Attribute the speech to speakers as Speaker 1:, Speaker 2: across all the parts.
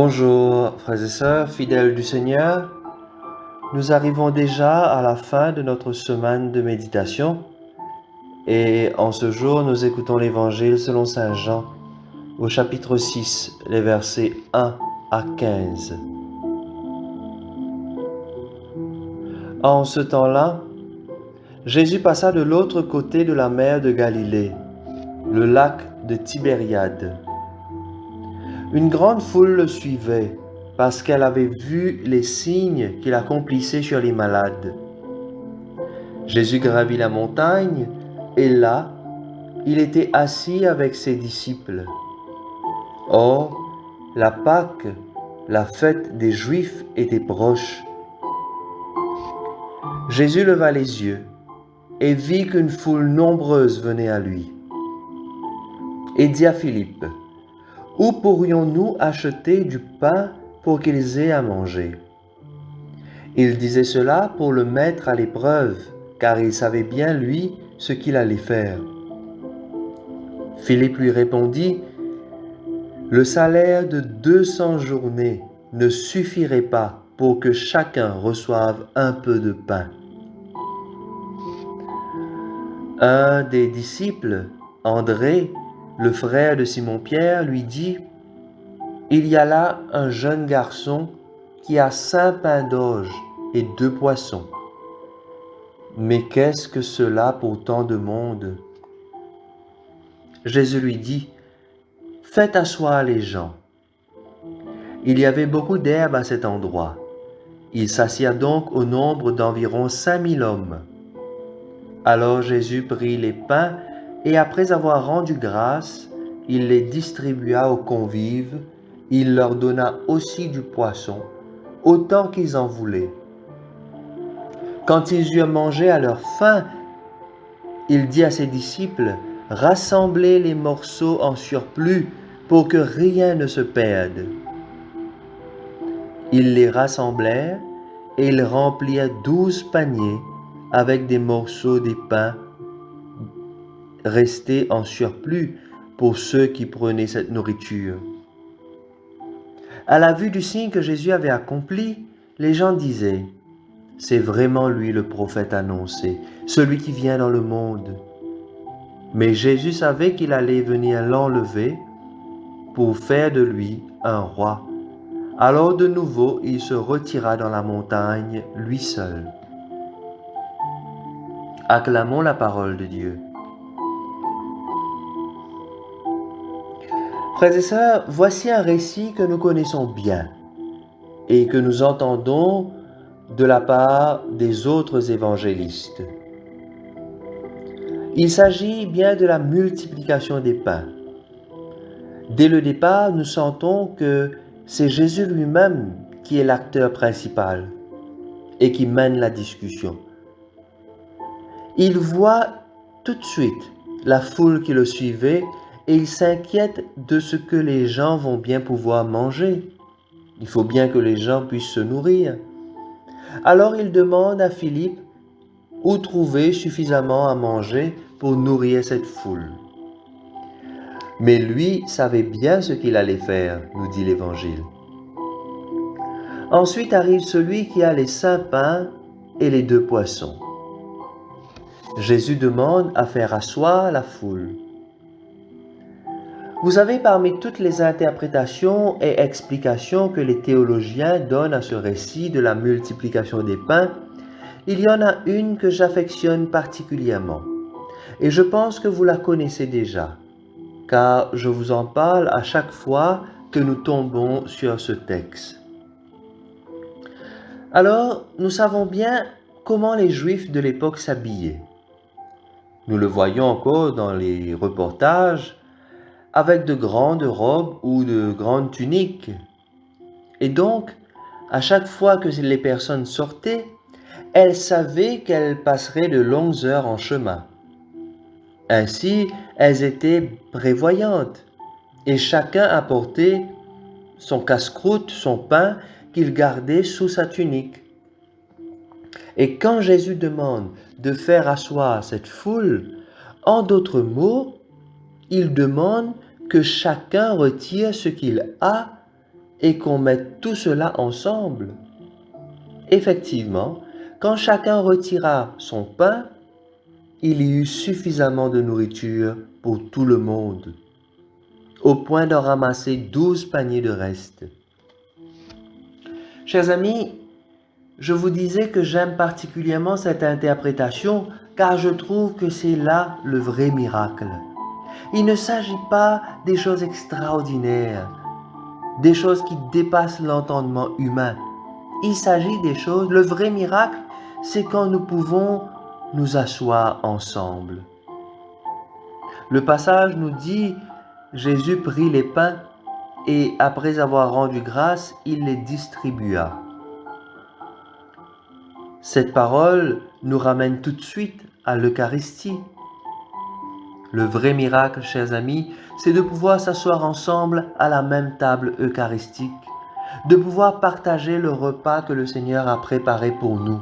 Speaker 1: Bonjour frères et sœurs, fidèles du Seigneur. Nous arrivons déjà à la fin de notre semaine de méditation et en ce jour nous écoutons l'Évangile selon Saint Jean au chapitre 6, les versets 1 à 15. En ce temps-là, Jésus passa de l'autre côté de la mer de Galilée, le lac de Tibériade. Une grande foule le suivait parce qu'elle avait vu les signes qu'il accomplissait sur les malades. Jésus gravit la montagne et là, il était assis avec ses disciples. Or, la Pâque, la fête des Juifs, était proche. Jésus leva les yeux et vit qu'une foule nombreuse venait à lui. Et dit à Philippe, « Où pourrions-nous acheter du pain pour qu'ils aient à manger ?» Il disait cela pour le mettre à l'épreuve, car il savait bien, lui, ce qu'il allait faire. Philippe lui répondit, « Le salaire de 200 journées ne suffirait pas pour que chacun reçoive un peu de pain. » Un des disciples, André, le frère de Simon-Pierre, lui dit, « Il y a là un jeune garçon qui a 5 pains d'orge et 2 poissons. Mais qu'est-ce que cela pour tant de monde ?» Jésus lui dit, « Faites asseoir les gens. » Il y avait beaucoup d'herbe à cet endroit. Ils s'assirent donc au nombre d'environ 5000 hommes. Alors Jésus prit les pains et après avoir rendu grâce, il les distribua aux convives. Il leur donna aussi du poisson, autant qu'ils en voulaient. Quand ils eurent mangé à leur faim, il dit à ses disciples, « Rassemblez les morceaux en surplus pour que rien ne se perde. » Ils les rassemblèrent et ils remplirent 12 paniers avec des morceaux des pains restés en surplus pour ceux qui prenaient cette nourriture. À la vue du signe que Jésus avait accompli, les gens disaient, « C'est vraiment lui le prophète annoncé, celui qui vient dans le monde. » Mais Jésus savait qu'il allait venir l'enlever pour faire de lui un roi. Alors de nouveau, il se retira dans la montagne, lui seul. Acclamons la parole de Dieu. Frères et sœurs, voici un récit que nous connaissons bien et que nous entendons de la part des autres évangélistes. Il s'agit bien de la multiplication des pains. Dès le départ, nous sentons que c'est Jésus lui-même qui est l'acteur principal et qui mène la discussion. Il voit tout de suite la foule qui le suivait et il s'inquiète de ce que les gens vont bien pouvoir manger. Il faut bien que les gens puissent se nourrir. Alors il demande à Philippe où trouver suffisamment à manger pour nourrir cette foule. Mais lui savait bien ce qu'il allait faire, nous dit l'Évangile. Ensuite arrive celui qui a les 5 pains et les 2 poissons. Jésus demande à faire asseoir la foule. Vous savez, parmi toutes les interprétations et explications que les théologiens donnent à ce récit de la multiplication des pains, il y en a une que j'affectionne particulièrement. Et je pense que vous la connaissez déjà, car je vous en parle à chaque fois que nous tombons sur ce texte. Alors, nous savons bien comment les Juifs de l'époque s'habillaient. Nous le voyons encore dans les reportages, avec de grandes robes ou de grandes tuniques. Et donc, à chaque fois que les personnes sortaient, elles savaient qu'elles passeraient de longues heures en chemin. Ainsi, elles étaient prévoyantes et chacun apportait son casse-croûte, son pain qu'il gardait sous sa tunique. Et quand Jésus demande de faire asseoir cette foule, en d'autres mots, il demande que chacun retire ce qu'il a et qu'on mette tout cela ensemble. Effectivement, quand chacun retira son pain, il y eut suffisamment de nourriture pour tout le monde, au point d'en ramasser 12 paniers de reste. Chers amis, je vous disais que j'aime particulièrement cette interprétation car je trouve que c'est là le vrai miracle. Il ne s'agit pas des choses extraordinaires, des choses qui dépassent l'entendement humain. Il s'agit des choses, le vrai miracle, c'est quand nous pouvons nous asseoir ensemble. Le passage nous dit, Jésus prit les pains et après avoir rendu grâce, il les distribua. Cette parole nous ramène tout de suite à l'Eucharistie. Le vrai miracle, chers amis, c'est de pouvoir s'asseoir ensemble à la même table eucharistique, de pouvoir partager le repas que le Seigneur a préparé pour nous.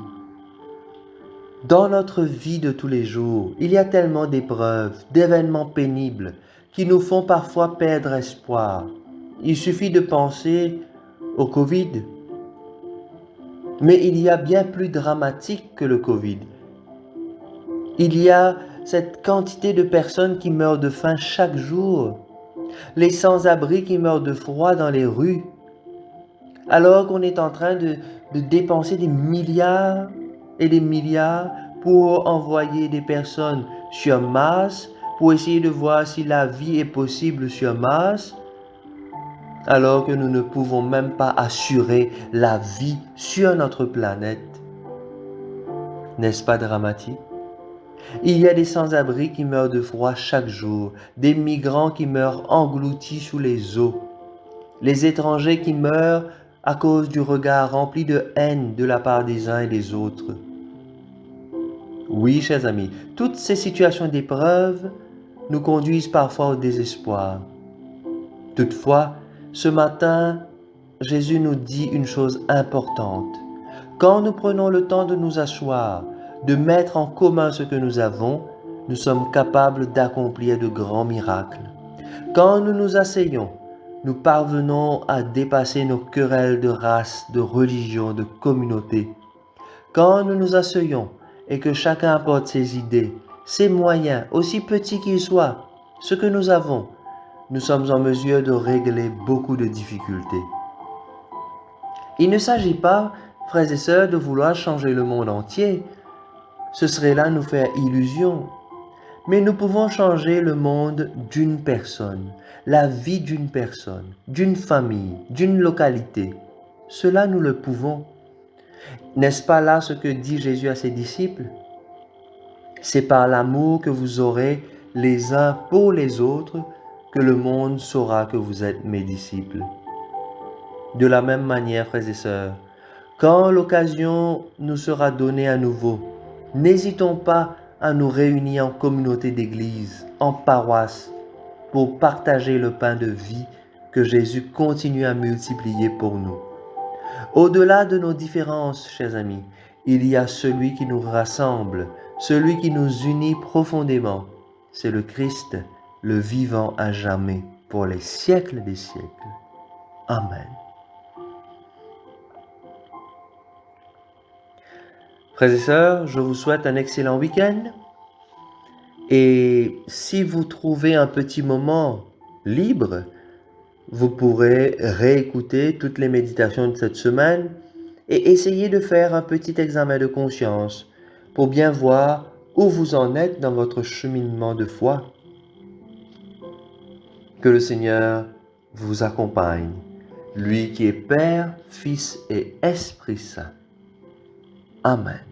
Speaker 1: Dans notre vie de tous les jours, il y a tellement d'épreuves, d'événements pénibles qui nous font parfois perdre espoir. Il suffit de penser au Covid. Mais il y a bien plus dramatique que le Covid. Il y a cette quantité de personnes qui meurent de faim chaque jour, les sans-abri qui meurent de froid dans les rues, alors qu'on est en train de dépenser des milliards et des milliards pour envoyer des personnes sur Mars, pour essayer de voir si la vie est possible sur Mars, alors que nous ne pouvons même pas assurer la vie sur notre planète. N'est-ce pas dramatique? Il y a des sans-abri qui meurent de froid chaque jour, des migrants qui meurent engloutis sous les eaux, les étrangers qui meurent à cause du regard rempli de haine de la part des uns et des autres. Oui, chers amis, toutes ces situations d'épreuve nous conduisent parfois au désespoir. Toutefois, ce matin, Jésus nous dit une chose importante. Quand nous prenons le temps de nous asseoir, de mettre en commun ce que nous avons, nous sommes capables d'accomplir de grands miracles. Quand nous nous asseyons, nous parvenons à dépasser nos querelles de race, de religion, de communauté. Quand nous nous asseyons et que chacun apporte ses idées, ses moyens, aussi petits qu'ils soient, ce que nous avons, nous sommes en mesure de régler beaucoup de difficultés. Il ne s'agit pas, frères et sœurs, de vouloir changer le monde entier. Ce serait là nous faire illusion. Mais nous pouvons changer le monde d'une personne, la vie d'une personne, d'une famille, d'une localité. Cela, nous le pouvons. N'est-ce pas là ce que dit Jésus à ses disciples? C'est par l'amour que vous aurez les uns pour les autres que le monde saura que vous êtes mes disciples. De la même manière, frères et sœurs, quand l'occasion nous sera donnée à nouveau, n'hésitons pas à nous réunir en communauté d'église, en paroisse, pour partager le pain de vie que Jésus continue à multiplier pour nous. Au-delà de nos différences, chers amis, il y a celui qui nous rassemble, celui qui nous unit profondément. C'est le Christ, le vivant à jamais, pour les siècles des siècles. Amen. Frères et sœurs, je vous souhaite un excellent week-end. Et si vous trouvez un petit moment libre, vous pourrez réécouter toutes les méditations de cette semaine et essayer de faire un petit examen de conscience pour bien voir où vous en êtes dans votre cheminement de foi. Que le Seigneur vous accompagne, lui qui est Père, Fils et Esprit Saint. Amen.